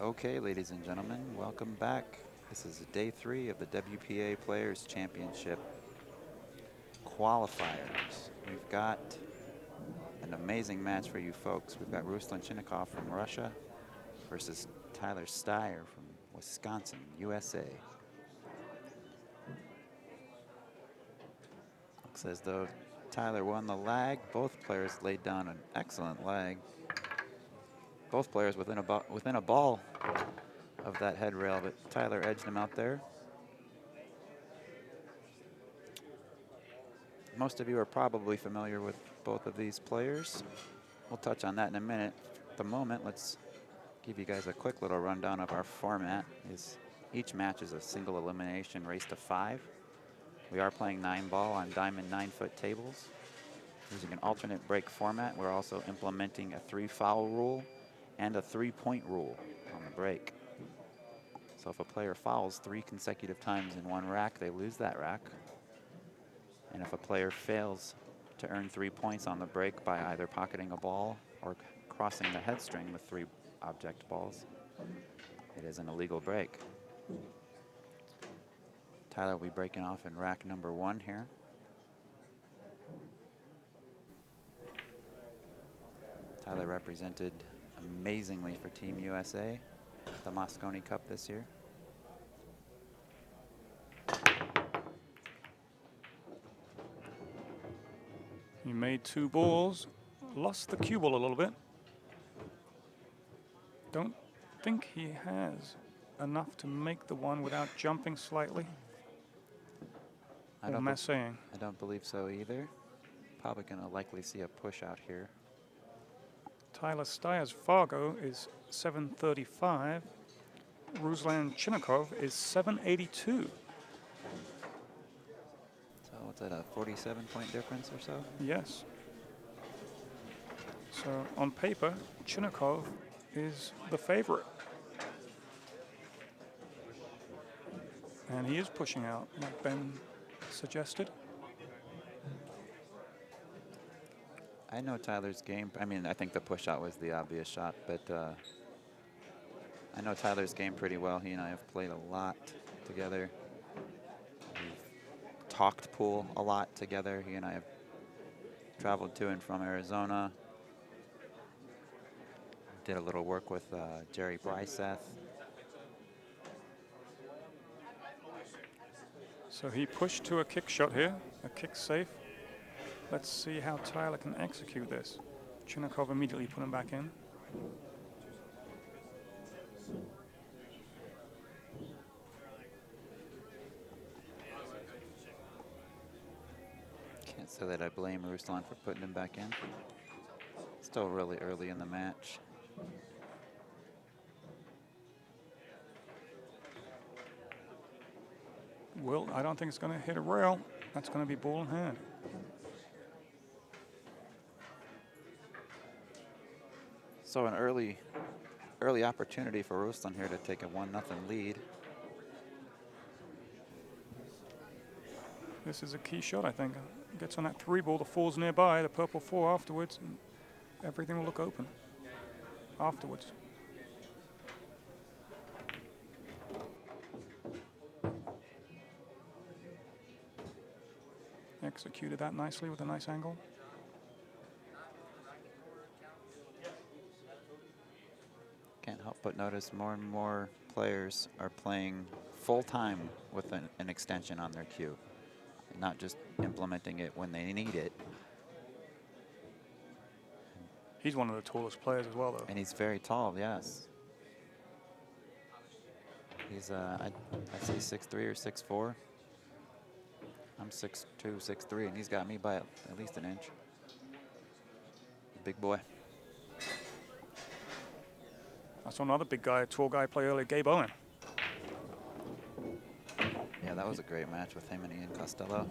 Okay, ladies and gentlemen, welcome back. This is day 3 of the WPA Players Championship qualifiers. We've got an amazing match for you folks. We've got Ruslan Chinahov from Russia versus Tyler Styer from Wisconsin, USA. Looks as though Tyler won the lag. Both players laid down an excellent lag. Both players within a ball of that head rail, but Tyler edged him out there. Most of you are probably familiar with both of these players. We'll touch on that in a minute. At the moment, let's give you guys a quick little rundown of our format. Each match is a single elimination race to 5. We are playing 9-ball on diamond 9-foot tables. Using an alternate break format, we're also implementing a 3-foul rule and a 3-point rule on the break. So if a player fouls 3 consecutive times in one rack, they lose that rack. And if a player fails to earn 3 points on the break by either pocketing a ball or crossing the head string with 3 object balls, it is an illegal break. Tyler will be breaking off in rack number 1 here. Tyler represented amazingly for Team USA at the Moscone Cup this year. He made 2 balls, lost the cue ball a little bit. Don't think he has enough to make the one without jumping slightly. I don't believe so either. Probably going to likely see a push out here. Tyler Styer's Fargo is 735. Ruslan Chinahov is 782. So what's that, a 47-point difference or so? Yes. So on paper, Chinahov is the favorite. And he is pushing out, like Ben suggested. I know Tyler's game. I mean, I think the push out was the obvious shot, but I know Tyler's game pretty well. He and I have played a lot together. We've talked pool a lot together. He and I have traveled to and from Arizona. Did a little work with Jerry Bryseth. So he pushed to a kick shot here, a kick safe. Let's see how Tyler can execute this. Chinahov immediately put him back in. Can't say that I blame Ruslan for putting him back in. Still really early in the match. Well, I don't think it's going to hit a rail. That's going to be ball in hand. So an early opportunity for Ruslan here to take a 1-0 lead. This is a key shot, I think. Gets on that 3 ball, the 4's nearby, the purple 4 afterwards, and everything will look open afterwards. Executed that nicely with a nice angle. Can't help but notice more and more players are playing full-time with an extension on their cue, not just implementing it when they need it. He's one of the tallest players as well, though. And he's very tall, yes. He's, I'd say 6'3" or 6'4". I'm 6'2", 6'3", and he's got me by at least an inch. Big boy. I saw another big guy, tall guy play earlier, Gabe Owen. Yeah, that was a great match with him and Ian Costello.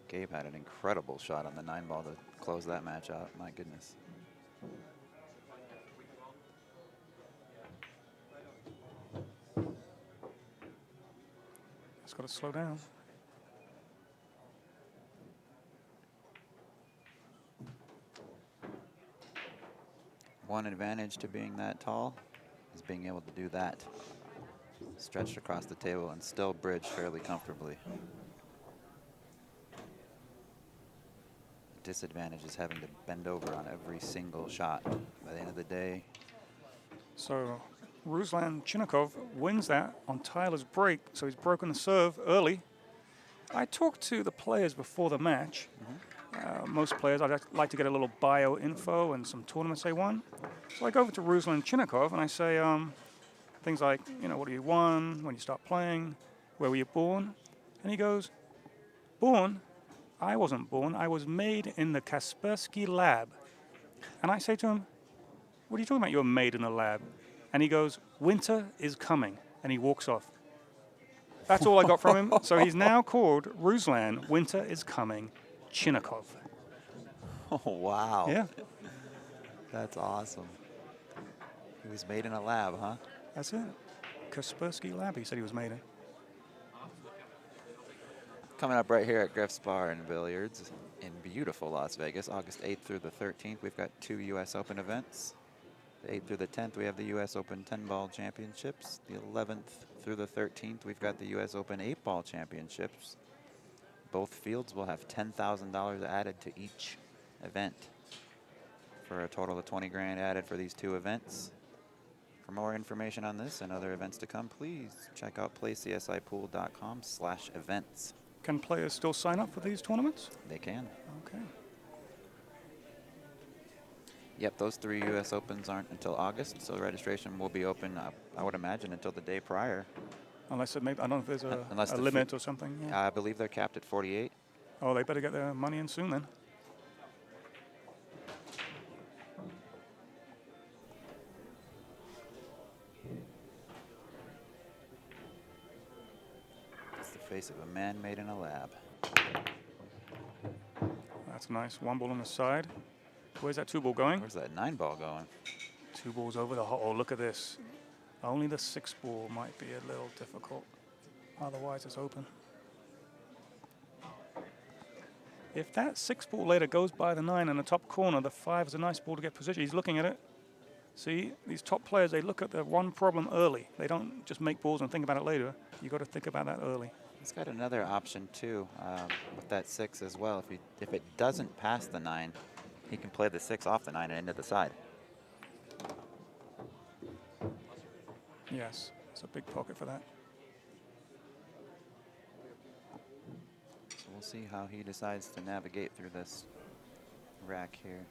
Gabe had an incredible shot on the 9-ball to close that match out. My goodness. It's got to slow down. one advantage to being that tall is being able to do that. Stretched across the table and still bridge fairly comfortably. Disadvantage is having to bend over on every single shot. By the end of the day, So Ruslan Chinahov wins that on Tyler's break, so he's broken the serve early. I talked to the players before the match. Most players, I'd like to get a little bio info and some tournaments they won. So I go over to Ruslan Chinahov and I say things like, you know, what have you won, when you start playing, where were you born? And he goes, born? I wasn't born. I was made in the Kaspersky lab. And I say to him, what are you talking about? You were made in a lab. And he goes, winter is coming. And he walks off. That's all I got from him. So he's now called Ruslan, winter is coming, Chinahov. oh wow. Yeah, That's awesome. He was made in a lab, huh? that's it. Kaspersky lab, he said he was made in. Coming up right here at Griff's Bar and Billiards in beautiful Las Vegas, August 8th through the 13th, we've got 2 U.S. Open events. The 8th through the 10th, we have the U.S. Open 10-ball championships. The 11th through the 13th, we've got the U.S. Open 8-ball championships. Both fields will have $10,000 added to each event for a total of 20 grand added for these 2 events. For more information on this and other events to come, please check out playcsipool.com/events. Can players still sign up for these tournaments? They can. Okay. Yep, those 3 U.S. Opens aren't until August, so registration will be open, I would imagine, until the day prior. Unless it may, I don't know if there's a Unless the limit or something. Yeah. I believe they're capped at 48. Oh, they better get their money in soon then. It's the face of a man made in a lab. That's nice. 1 ball on the side. Where's that 2 ball going? Where's that 9-ball going? 2 balls over the hole. Oh, look at this. Only the 6 ball might be a little difficult. Otherwise, it's open. If that 6 ball later goes by the 9 in the top corner, the 5 is a nice ball to get position. He's looking at it. See, these top players, they look at the one problem early. They don't just make balls and think about it later. You got to think about that early. He's got another option too with that 6 as well. If it doesn't pass the 9, he can play the 6 off the 9 and into the side. Yes, it's a big pocket for that. So we'll see how he decides to navigate through this rack here.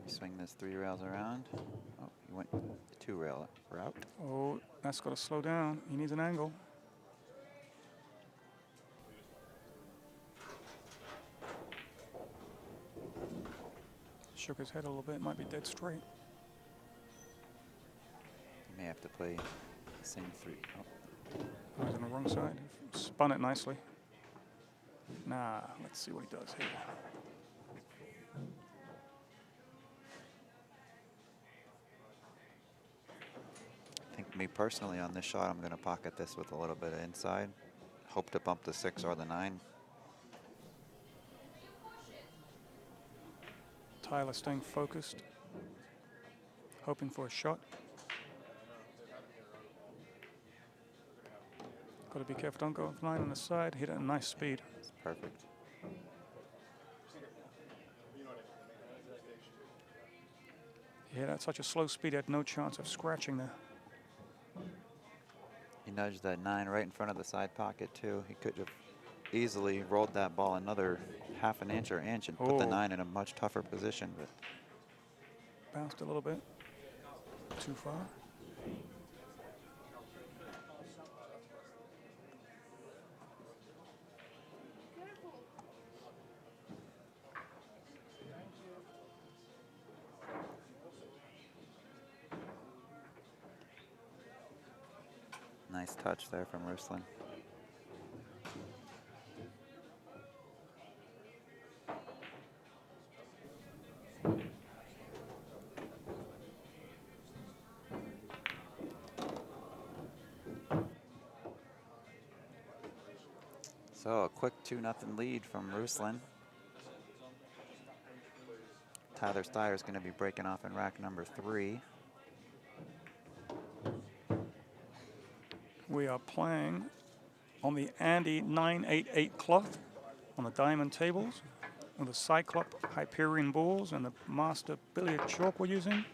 Swing this 3 rails around. Oh, he went 2 rail route. Oh, that's got to slow down. He needs an angle. Shook his head a little bit. Might be dead straight. He may have to play the same 3. Oh. Oh, he's on the wrong side. Spun it nicely. Nah, let's see what he does here. I think me personally on this shot, I'm going to pocket this with a little bit of inside. Hope to bump the 6 or the 9. Tyler staying focused, hoping for a shot. Got to be careful, don't go 9 on the side, hit it at a nice speed. It's perfect. Yeah, that's such a slow speed, he had no chance of scratching there. He nudged that 9 right in front of the side pocket too. He could have easily rolled that ball another half an inch or inch and put the 9 in a much tougher position, but bounced a little bit too far. nice touch there from Ruslan. So a quick 2-0 lead from Ruslan. Tyler Styer is going to be breaking off in rack number 3. We are playing on the Andy 988 cloth on the diamond tables with the Cyclop Hyperion balls and the Master Billiard chalk we're using.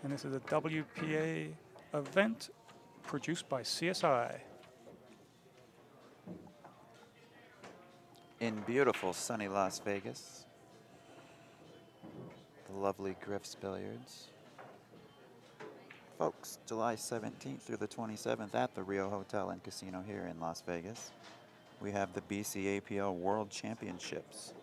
And this is a WPA event produced by CSI. In beautiful sunny Las Vegas, the lovely Griff's Billiards. Folks, July 17th through the 27th at the Rio Hotel and Casino here in Las Vegas, we have the BCAPL World Championships.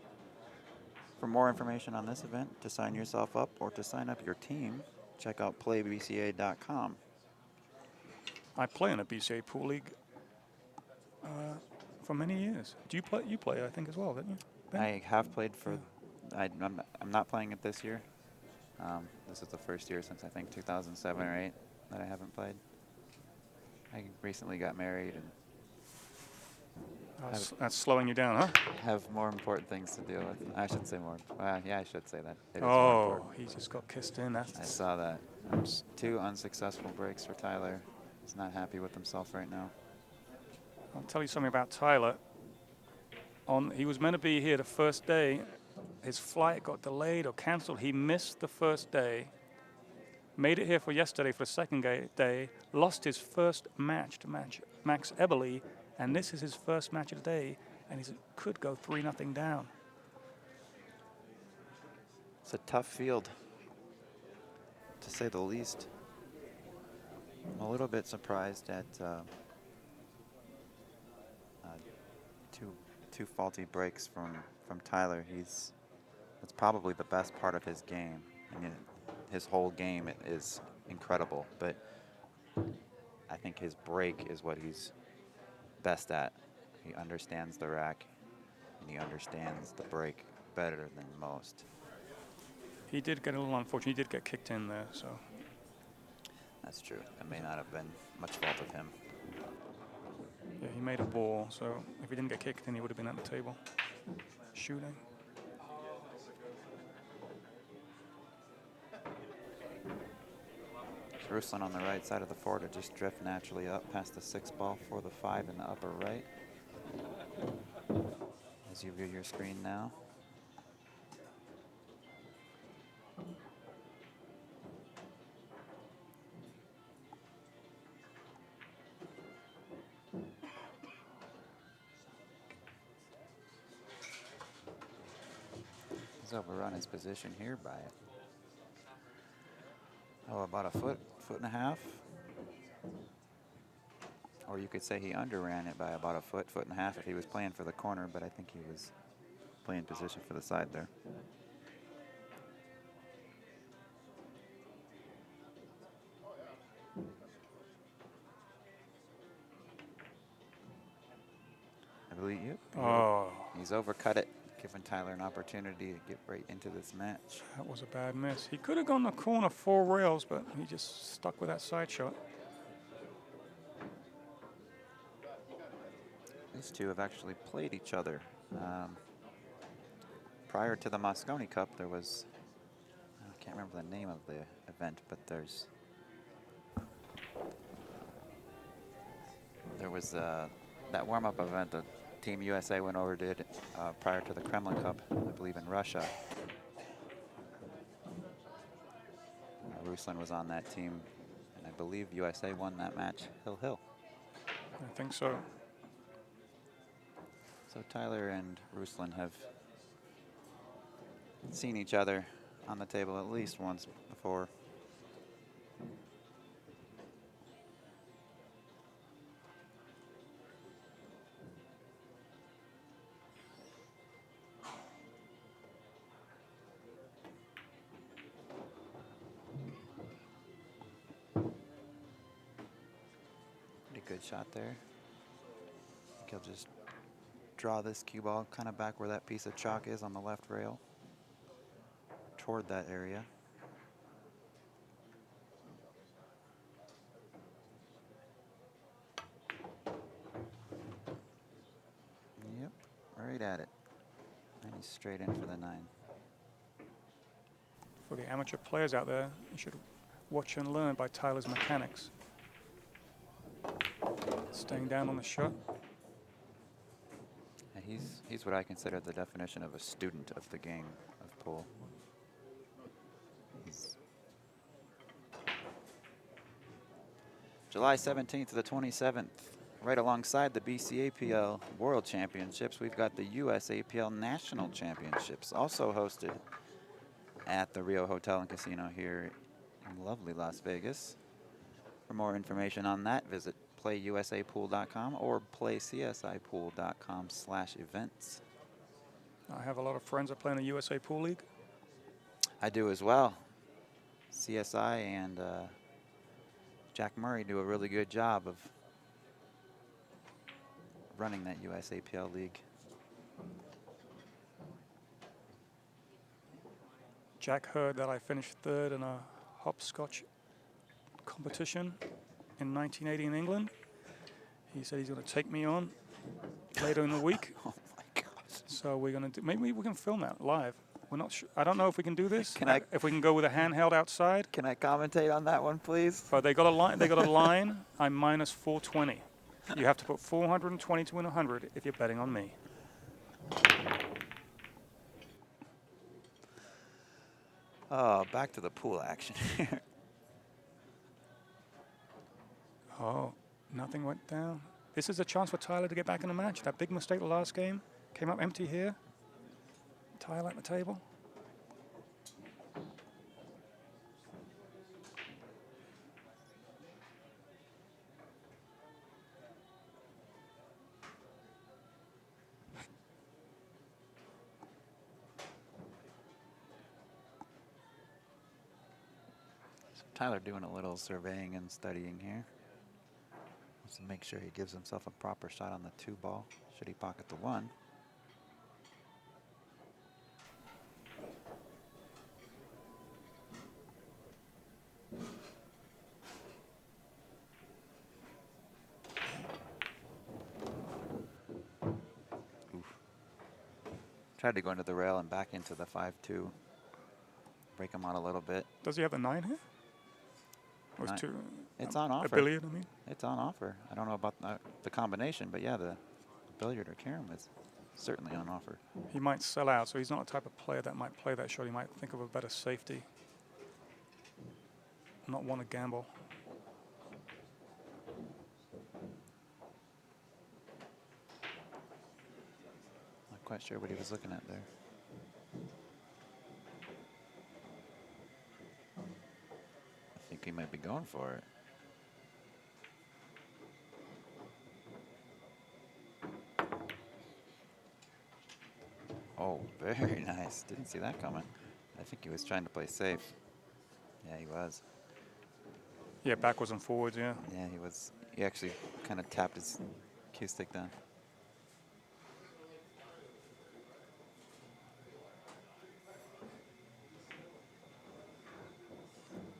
For more information on this event, to sign yourself up or to sign up your team, check out playbca.com. I play in a BCA pool league for many years. Do you play? You play, I think, as well, didn't you, Ben? I have played for, I'm not playing it this year. This is the first year since I think 2007 or 8 that I haven't played. I recently got married and that's slowing you down, huh? have more important things to deal with. I should say more. Yeah, I should say that. It is more Oh, important. he just got kissed in. I saw that. 2 unsuccessful breaks for Tyler. He's not happy with himself right now. I'll tell you something about Tyler. He was meant to be here the first day. His flight got delayed or canceled. He missed the first day. Made it here for yesterday for the second day. Lost his first match to Max Eberle, and this is his first match of the day, and he could go 3-0 down. It's a tough field, to say the least. I'm a little bit surprised at two faulty breaks from Tyler. That's probably the best part of his game. I mean, his whole game is incredible, but I think his break is what he's best at. He understands the rack, and he understands the break better than most. He did get a little unfortunate. He did get kicked in there, so. That's true. It may not have been much fault of him. Yeah, he made a ball, so if he didn't get kicked in, he would have been at the table shooting. Ruslan on the right side of the 4 to just drift naturally up past the 6 ball for the 5 in the upper right. As you view your screen now. He's overrun his position here by about a foot and a half. Or you could say he underran it by about a foot and a half if he was playing for the corner, but I think he was playing position for the side there. I believe you. Oh. He's overcut it, giving Tyler an opportunity to get right into this match. That was a bad miss. He could have gone the corner 4 rails, but he just stuck with that side shot. These two have actually played each other. Prior to the Moscone Cup, there was, I can't remember the name of the event, but there was that warm-up event that Team USA went over did prior to the Kremlin Cup, I believe in Russia. Ruslan was on that team, and I believe USA won that match, hill-hill. I think so. So Tyler and Ruslan have seen each other on the table at least once before. Pretty good shot there. I think he'll just draw this cue ball kind of back where that piece of chalk is on the left rail, toward that area. straight at it. And he's straight in for the 9. For the amateur players out there, you should watch and learn by Tyler's mechanics. Staying down on the shot. And he's what I consider the definition of a student of the game of pool. He's July 17th to the 27th, right alongside the BCAPL World Championships, we've got the USAPL National Championships, also hosted at the Rio Hotel and Casino here in lovely Las Vegas. For more information on that, visit playusapool.com or playcsipool.com/events. I have a lot of friends that play in the USA Pool League. I do as well. CSI and Jack Murray do a really good job of running that USAPL league. Jack heard that I finished 3rd in a hopscotch competition in 1980 in England. He said he's going to take me on later in the week. Oh my gosh. So we're going to do, maybe we can film that live. We're not sure. I don't know if we can do this. If we can go with a handheld outside. Can I commentate on that one, please? But they got a line. They got a line. I'm minus 420. You have to put 420 to win 100 if you're betting on me. Oh, back to the pool action here. Oh, nothing went down. This is a chance for Tyler to get back in the match. That big mistake the last game came up empty here. Tyler at the table. Tyler doing a little surveying and studying here. Wants to make sure he gives himself a proper shot on the 2 ball. Should he pocket the 1? Oof. Tried to go into the rail and back into the 5-2. Break him out a little bit. Does he have a 9 here? Or is 2? It's on offer. A billiard, I mean? It's on offer. I don't know about the combination, but yeah, the billiard or carom is certainly on offer. He might sell out, so he's not the type of player that might play that shot. He might think of a better safety. Not want to gamble. Not quite sure what he was looking at there. I think he might be going for it. Oh, very nice. Didn't see that coming. I think he was trying to play safe. Yeah, he was. Yeah, backwards and forwards, yeah. Yeah, he was. He actually kind of tapped his cue stick down.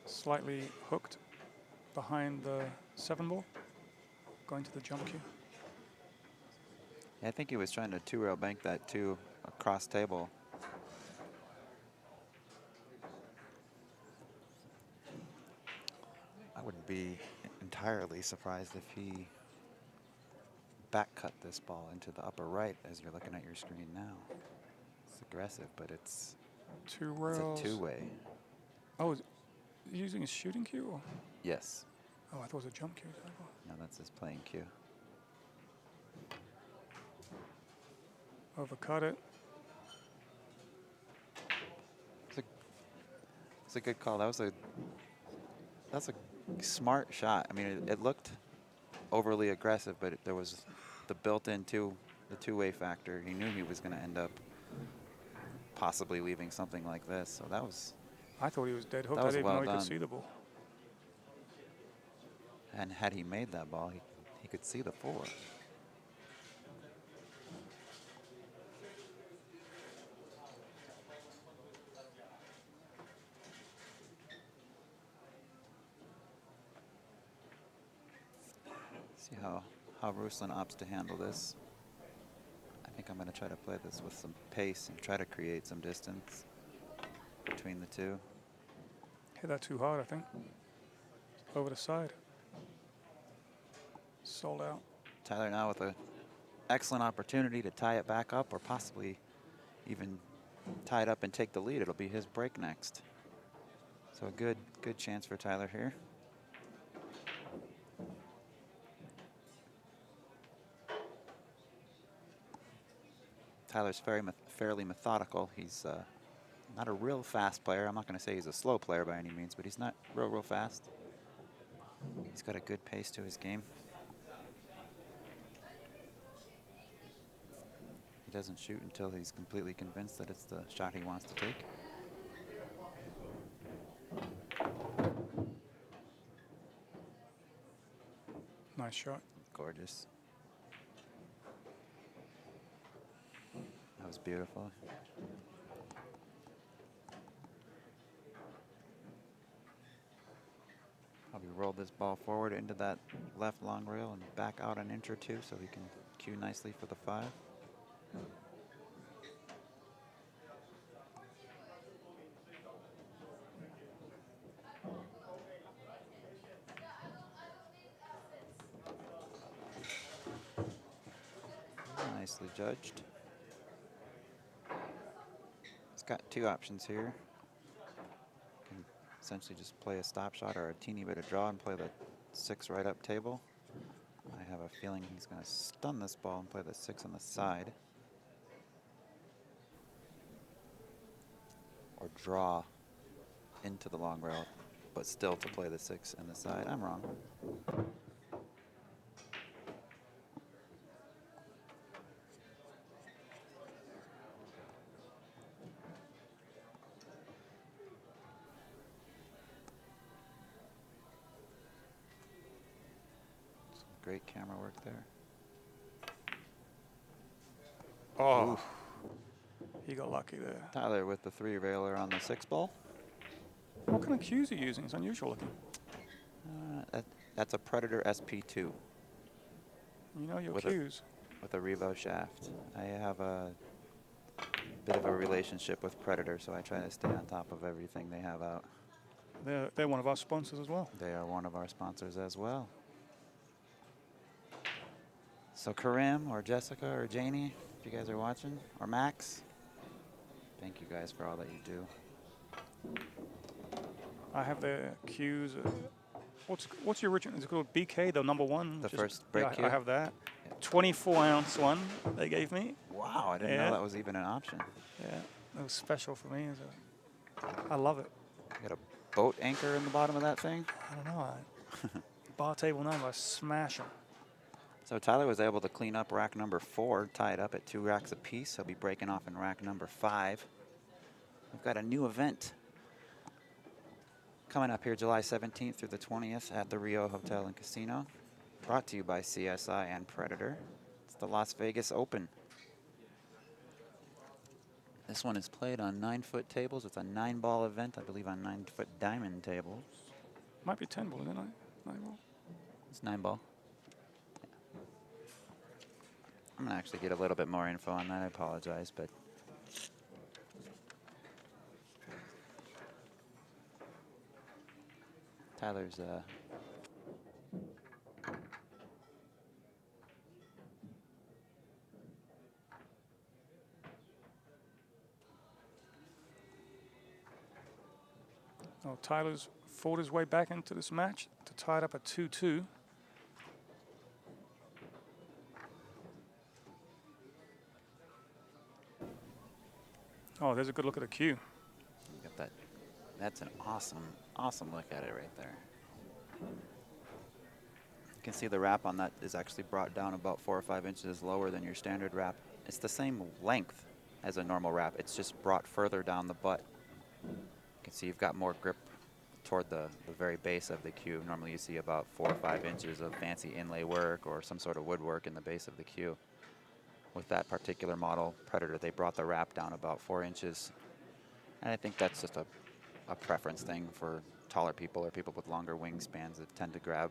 Slightly hooked behind the 7 ball, going to the jump cue. Yeah, I think he was trying to 2-rail bank that 2 across table. I wouldn't be entirely surprised if he back cut this ball into the upper right as you're looking at your screen now. It's aggressive, but it's 2 rails. It's a 2-way. Oh, is he using his shooting cue? Or? Yes. Oh, I thought it was a jump cue. No, that's his playing cue. Overcut it. It's a good call. That's a smart shot. I mean, it looked overly aggressive, but there was the built-in the 2-way factor. He knew he was going to end up possibly leaving something like this. So that was. I thought he was dead hooked. That was I didn't well know he done. could see the ball. And had he made that ball, he could see the 4. See how Ruslan opts to handle this. I think I'm going to try to play this with some pace and try to create some distance between the two. Hit that too hard, I think. Over the side. Sold out. Tyler now with an excellent opportunity to tie it back up or possibly even tie it up and take the lead. It'll be his break next. So a good chance for Tyler here. Tyler's fairly methodical. He's not a real fast player. I'm not going to say he's a slow player by any means, but he's not real fast. He's got a good pace to his game. He doesn't shoot until he's completely convinced that it's the shot he wants to take. Nice shot. Gorgeous. That was beautiful. Probably roll this ball forward into that left long rail and back out an inch or two so he can cue nicely for the 5. Nicely judged. He's got 2 options here. Can essentially just play a stop shot or a teeny bit of draw and play the 6 right up table. I have a feeling he's going to stun this ball and play the 6 on the side. Or draw into the long rail, but still to play the 6 in the side. I'm wrong. Great camera work there. Oh, Oof. he got lucky there. Tyler with the 3 railer on the 6 ball. What kind of cues are you using? It's unusual looking. That's a Predator SP2. You know your With cues. With a Revo shaft. I have a bit of a relationship with Predator, so I try to stay on top of everything they have out. They're one of our sponsors as well. They are one of our sponsors as well. So Karim or Jessica or Janie, if you guys are watching, or Max, thank you guys for all that you do. I have their cues. What's your original? Is it called BK, the number 1? The first break cue? I have that. 24-ounce one they gave me. Wow, I didn't know that was even an option. Yeah, it was special for me. I love it. You got a boat anchor in the bottom of that thing? I don't know. Bar table 9, I smash them. So Tyler was able to clean up rack number 4, tie it up at 2 racks apiece. He'll be breaking off in rack number 5. We've got a new event coming up here July 17th through the 20th at the Rio Hotel and Casino. Brought to you by CSI and Predator. It's the Las Vegas Open. This one is played on 9-foot tables. It's a 9-ball event, I believe, on 9-foot diamond tables. Might be 10 ball, isn't it? 9 ball. It's 9-ball. I'm going to actually get a little bit more info on that. I apologize, but Tyler's Tyler's fought his way back into this match to tie it up at 2-2. Oh, there's a good look at the cue. got that. That's an awesome look at it right there. You can see the wrap on that is actually brought down about 4 or 5 inches lower than your standard wrap. It's the same length as a normal wrap. It's just brought further down the butt. You can see you've got more grip toward the very base of the cue. Normally you see about 4 or 5 inches of fancy inlay work or some sort of woodwork in the base of the cue. With that particular model, Predator, they brought the wrap down about 4 inches. And I think that's just a preference thing for taller people or people with longer wingspans that tend to grab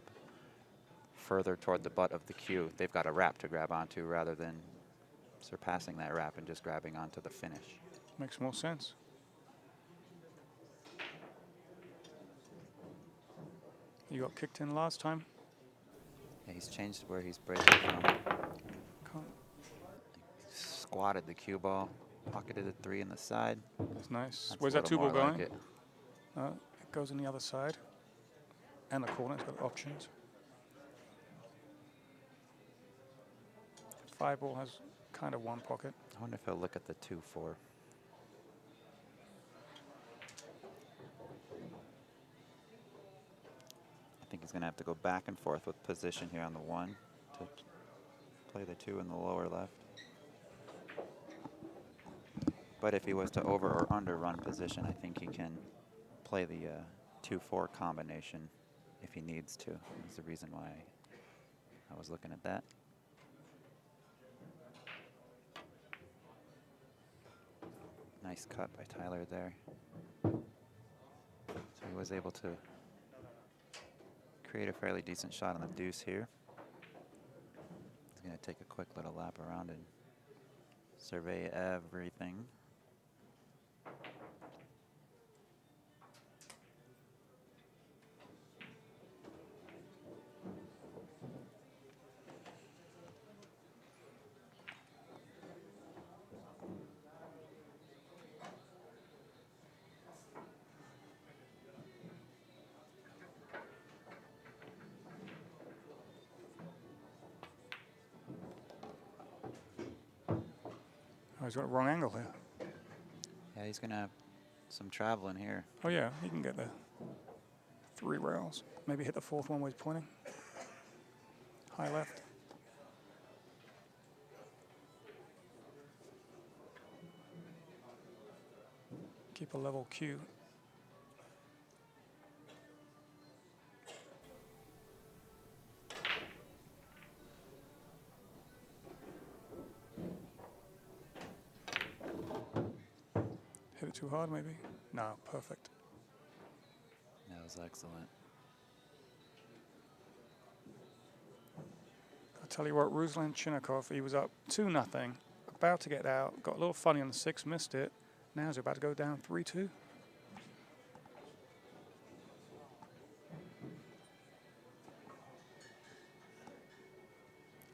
further toward the butt of the cue. They've got a wrap to grab onto rather than surpassing that wrap and just grabbing onto the finish. Makes more sense. You got kicked in last time. Yeah, he's changed where he's breaking from. Can't. Squatted the cue ball, pocketed the 3 in the side. That's nice. That's Where's a that little 2 ball more going? like it. It goes on the other side. And the corner, it's got options. 5 ball has kind of one pocket. I wonder if he'll look at the 2-4. I think he's going to have to go back and forth with position here on the 1 to play the 2 in the lower left. But if he was to over or under run position, I think he can play the 2-4 combination if he needs to. That's the reason why I was looking at that. Nice cut by Tyler there. So he was able to create a fairly decent shot on the deuce here. He's going to take a quick little lap around and survey everything. Oh, he's got a wrong angle here. Yeah, he's going to have some traveling here. Oh yeah, he can get the 3 rails. Maybe hit the 4th one where he's pointing. High left. Keep a level cue. Hit it too hard, maybe? No, perfect. That was excellent. I'll tell you what, Ruslan Chinahov, he was up 2-0, about to get out, got a little funny on the 6, missed it. Now he's about to go down 3-2.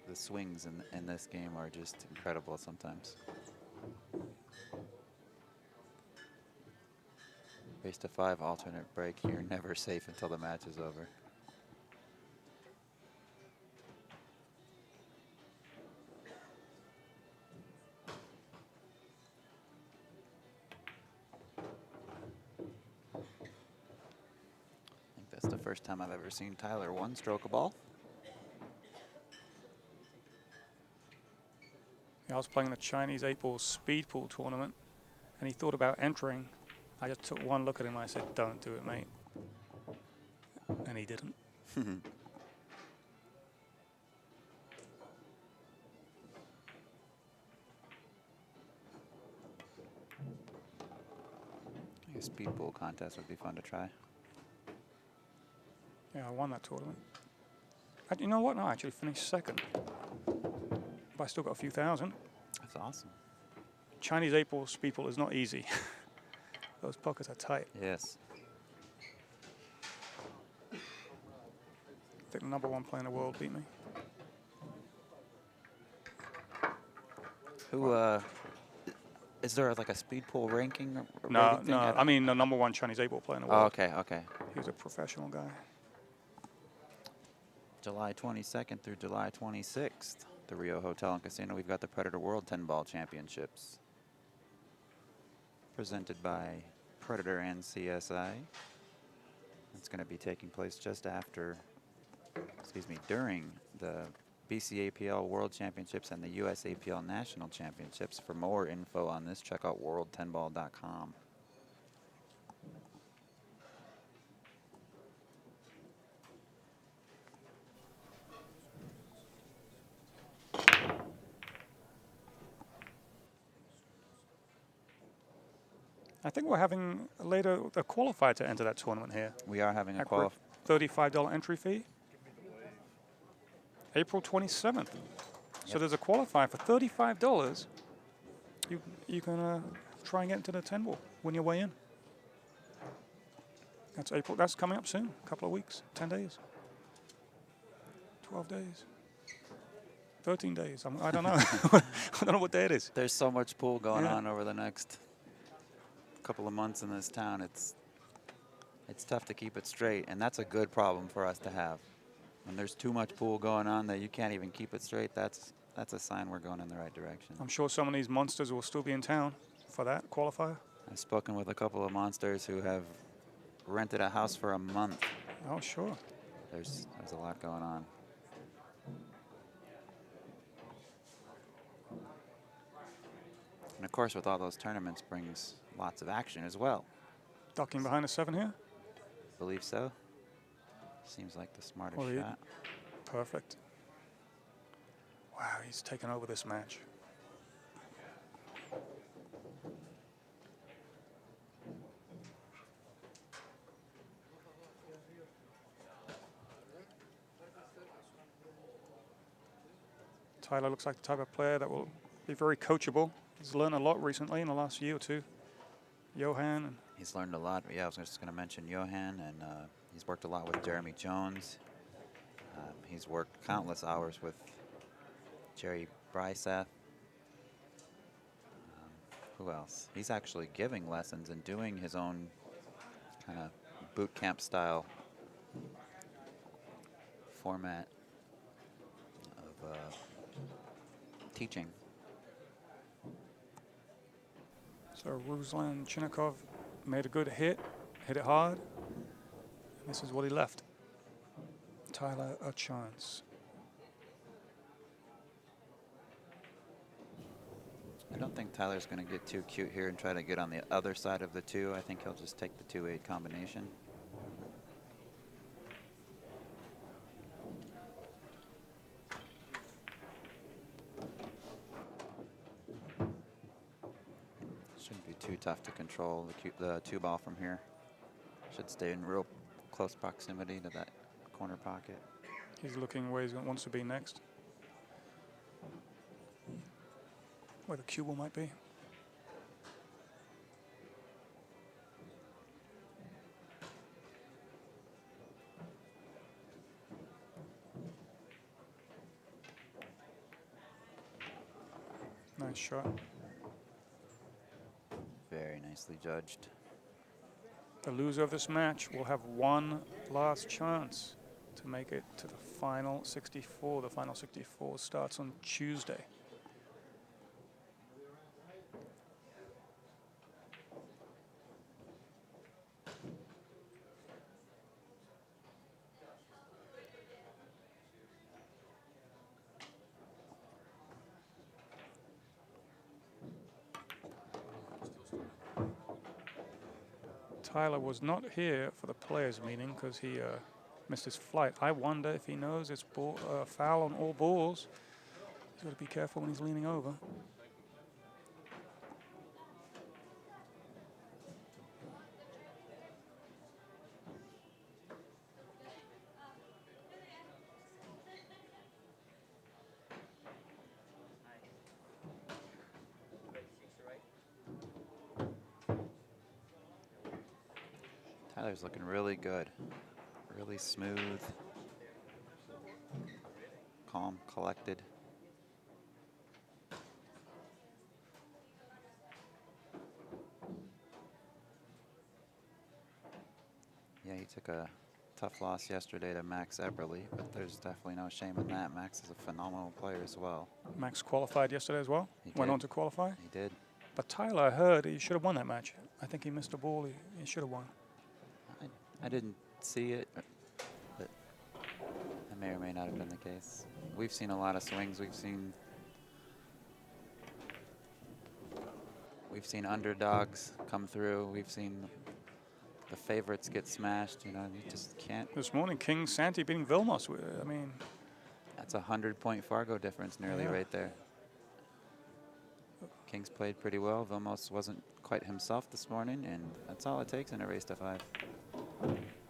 The swings in this game are just incredible sometimes. Race to 5 alternate break. You're never safe until the match is over. I think that's the first time I've ever seen Tyler one-stroke a ball. I was playing the Chinese 8-ball speed pool tournament, and he thought about entering. I just took one look at him and I said, "Don't do it, mate." And he didn't. A speed pool contest would be fun to try. Yeah, I won that tournament. You know what? No, I actually finished 2nd. But I still got a few thousand. That's awesome. Chinese 8-ball speed pool is not easy. Those pockets are tight. Yes. I think the #1 player in the world beat me. Who, is there like a speed pool ranking? No, rating thing? no. I mean, the #1 Chinese 8-ball player in the world. Oh, okay, okay. He was a professional guy. July 22nd through July 26th, the Rio Hotel and Casino, we've got the Predator World 10-Ball Championships. Presented by Predator and CSI. It's going to be taking place just after, during the BCAPL World Championships and the USAPL National Championships. For more info on this, check out world10ball.com. I think we're having later a qualifier to enter that tournament here. We are having a At qualifier. $35 entry fee. April 27th. So there's a qualifier for $35. You can try and get into the 10 ball, win your way in. That's April. That's coming up soon. A couple of weeks, 10 days, 12 days, 13 days. I don't know. I don't know what day it is. There's so much pool going on over the next couple of months in this town. It's tough to keep it straight, and that's a good problem for us to have. When there's too much pool going on that you can't even keep it straight, that's a sign we're going in the right direction. I'm sure some of these monsters will still be in town for that qualifier. I've spoken with a couple of monsters who have rented a house for a month. Oh, sure. There's a lot going on. And of course, with all those tournaments brings lots of action as well. Ducking behind the 7 here. Believe so. Seems like the smarter shot. Perfect. Wow, he's taken over this match. Tyler looks like the type of player that will be very coachable. He's learned a lot recently in the last year or two. Johan. And he's learned a lot. Yeah, I was just going to mention Johan, and he's worked a lot with Jeremy Jones. He's worked countless hours with Jerry Bryseth. Who else? He's actually giving lessons and doing his own kind of boot camp style format of teaching. So Ruslan Chinahov made a good hit it hard. And this is what he left. Tyler a chance. I don't think Tyler's going to get too cute here and try to get on the other side of the 2. I think he'll just take the 2-8 combination. Shouldn't be too tough to control the 2 ball from here. Should stay in real close proximity to that corner pocket. He's looking where he wants to be next. Where the cue ball might be. Nice shot. Very nicely judged. The loser of this match will have one last chance to make it to the final 64. The final 64 starts on Tuesday. Tyler was not here for the players' meeting because he missed his flight. I wonder if he knows it's foul on all balls. He's got to be careful when he's leaning over. Tyler's looking really good. Really smooth. Calm, collected. Yeah, he took a tough loss yesterday to Max Eberle, but there's definitely no shame in that. Max is a phenomenal player as well. Max qualified yesterday as well. He Went did. on to qualify. He did. But Tyler, I heard he should have won that match. I think he missed a ball. He should have won. I didn't see it, but that may or may not have been the case. We've seen a lot of swings. We've seen underdogs come through. We've seen the favorites get smashed. You know, you just can't. This morning, King Santi beating Vilmos. I mean, That's a 100-point Fargo difference nearly right there. King's played pretty well. Vilmos wasn't quite himself this morning, and that's all it takes in a race to 5.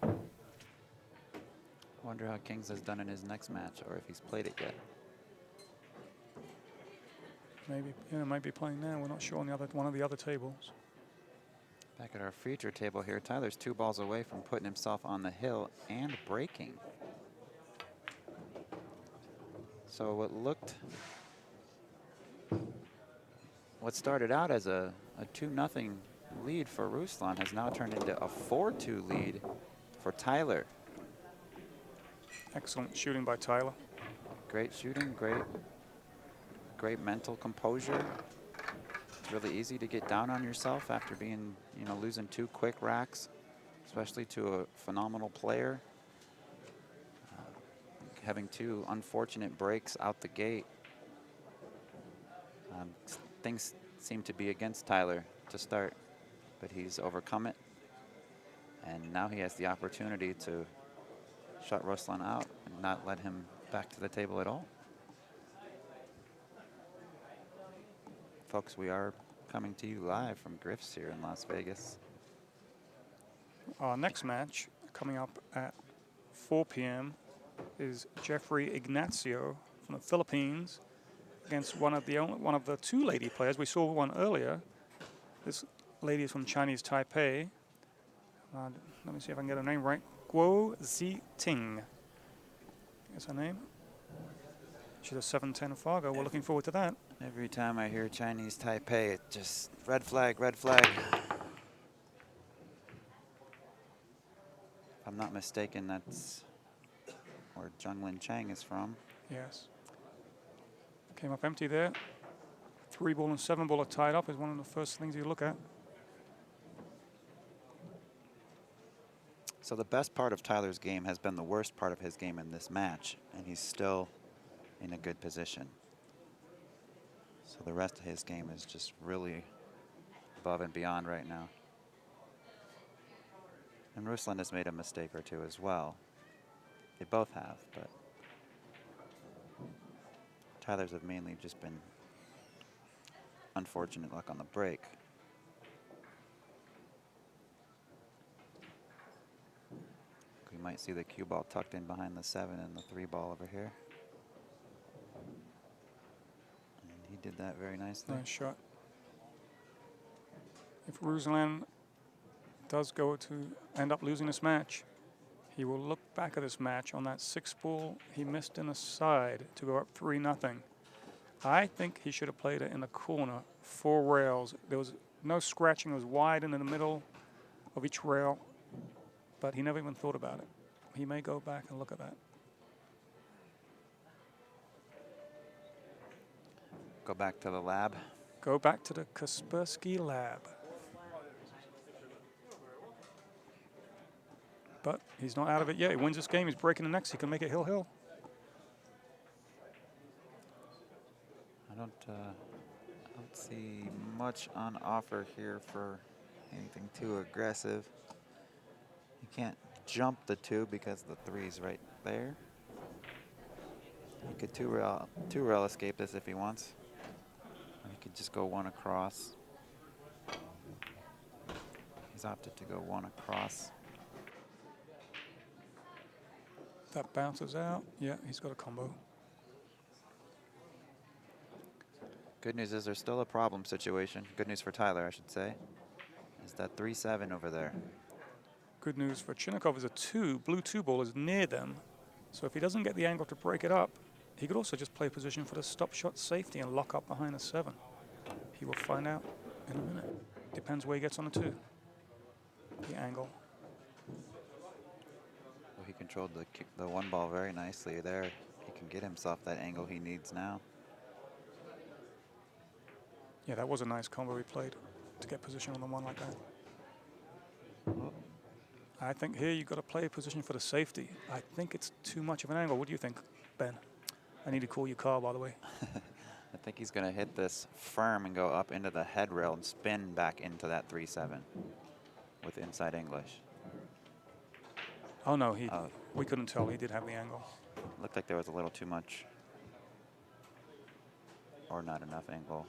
I wonder how Kings has done in his next match, or if he's played it yet. Maybe, might be playing now. We're not sure on the other one of the other tables. Back at our feature table here, Tyler's 2 balls away from putting himself on the hill and breaking. So what started out as a 2-0 lead for Ruslan has now turned into a 4-2 lead for Tyler. Excellent shooting by Tyler. Great shooting, great mental composure. It's really easy to get down on yourself after being, losing 2 quick racks, especially to a phenomenal player. Having 2 unfortunate breaks out the gate. Things seem to be against Tyler to start, but he's overcome it. And now he has the opportunity to shut Ruslan out and not let him back to the table at all. Folks, we are coming to you live from Griff's here in Las Vegas. Our next match coming up at 4 p.m. is Jeffrey Ignacio from the Philippines against one of the 2 lady players. We saw one earlier. This lady is from Chinese Taipei. Let me see if I can get her name right. Guo Ziting is her name. She's a 7-10 Fargo. We're looking forward to that. Every time I hear Chinese Taipei, it just red flag, red flag. If I'm not mistaken, that's where Junglin Chang is from. Yes. Came up empty there. 3-ball and 7-ball are tied up is one of the first things you look at. So the best part of Tyler's game has been the worst part of his game in this match, and he's still in a good position. So the rest of his game is just really above and beyond right now. And Ruslan has made a mistake or 2 as well. They both have, but Tyler's have mainly just been unfortunate luck on the break. We might see the cue ball tucked in behind the 7 and the 3 ball over here. And he did that very nicely. Nice shot. If Ruslan does go to end up losing this match, he will look back at this match on that 6-ball he missed in the side to go up 3-0. I think he should have played it in the corner, 4 rails. There was no scratching. It was wide in the middle of each rail, but he never even thought about it. He may go back and look at that. Go back to the lab. Go back to the Kaspersky lab. But he's not out of it yet. He wins this game. He's breaking the next. He can make it hill-hill. I don't see much on offer here for anything too aggressive. You can't jump the 2 because the 3's right there. He could two-rail escape this if he wants. Or he could just go 1 across. He's opted to go 1 across. That bounces out. Yeah, he's got a combo. Good news is there's still a problem situation. Good news for Tyler, I should say. Is that 3-7 over there. Good news for Chinahov is a 2. Blue 2-ball is near them. So if he doesn't get the angle to break it up, he could also just play position for the stop shot safety and lock up behind the 7. He will find out in a minute. Depends where he gets on the 2. The angle. Well, he controlled the 1 ball very nicely there. He can get himself that angle he needs now. Yeah, that was a nice combo he played to get position on the 1 like that. Oh. I think here you've got to play a position for the safety. I think it's too much of an angle. What do you think, Ben? I need to call your car, by the way. I think he's going to hit this firm and go up into the head rail and spin back into that 3-7 with inside English. Oh, no, we couldn't tell. He did have the angle. Looked like there was a little too much or not enough angle.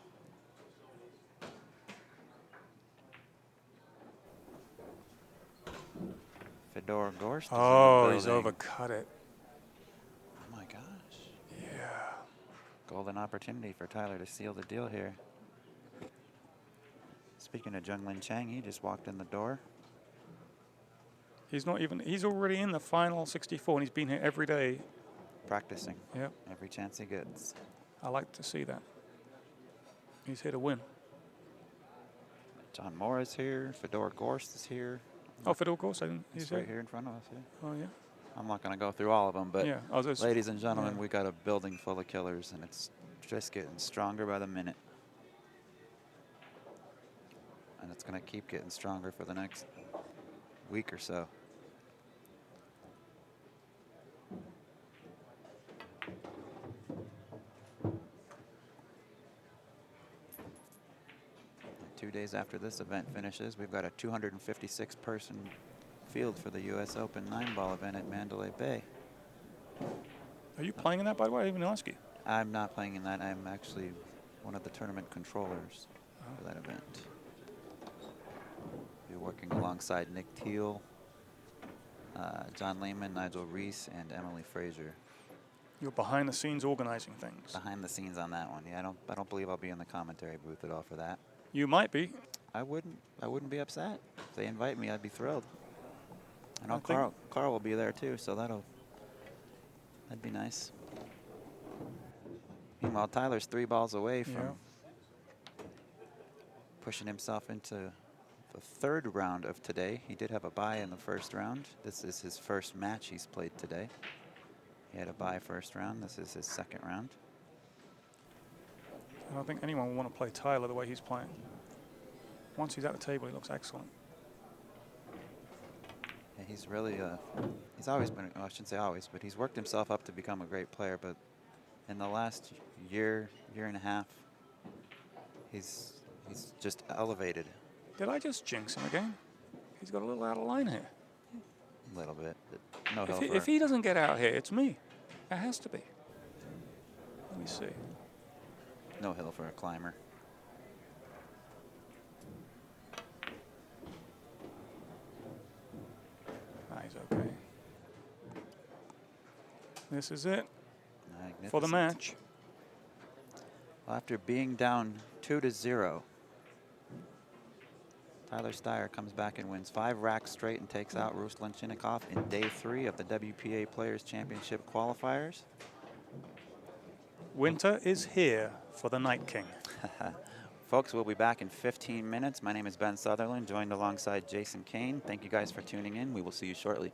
Fedor Gorst. Oh, he's overcut it. Oh my gosh. Yeah. Golden opportunity for Tyler to seal the deal here. Speaking of Junglin Chang, he just walked in the door. He's already in the final 64, and he's been here every day. Practicing. Yep. Every chance he gets. I like to see that. He's here to win. John Moore is here. Fedor Gorst is here. Oh, Fedor Gorst, he's right here in front of us. Yeah. Oh, yeah. I'm not going to go through all of them, but yeah. ladies and gentlemen, we got a building full of killers, and it's just getting stronger by the minute. And it's going to keep getting stronger for the next week or so. And 2 days after this event finishes, we've got a 256-person field for the U.S. Open 9-ball event at Mandalay Bay. Are you playing in that, by the way? I didn't even ask you. I'm not playing in that. I'm actually one of the tournament controllers for that event. Be working alongside Nick Teal, John Lehman, Nigel Reese, and Emily Frazier. You're behind the scenes organizing things. Behind the scenes on that one. Yeah, I don't believe I'll be in the commentary booth at all for that. You might be. I wouldn't be upset. If they invite me, I'd be thrilled. I know Carl will be there too, so that'd be nice. Meanwhile, Tyler's 3 balls away from pushing himself into the 3rd round of today. He did have a bye in the 1st round. This is his first match he's played today. He had a bye 1st round. This is his 2nd round. I don't think anyone will want to play Tyler the way he's playing. Once he's at the table, he looks excellent. Yeah, he's really, he's always been, well, I shouldn't say always, but he's worked himself up to become a great player. But in the last year and a half, he's just elevated. Did I just jinx him again? He's got a little out of line here. A little bit, but no help. If he doesn't get out here, it's me. It has to be. Let me see. No hill for a climber. He's okay. This is it Magnificent. for the match. Well, after being down 2-0, Tyler Styer comes back and wins 5 racks straight and takes out Ruslan Chinahov in day 3 of the WPA Players Championship qualifiers. Winter is here for the Night King. Folks, we'll be back in 15 minutes. My name is Ben Sutherland, joined alongside Jason Kane. Thank you guys for tuning in. We will see you shortly.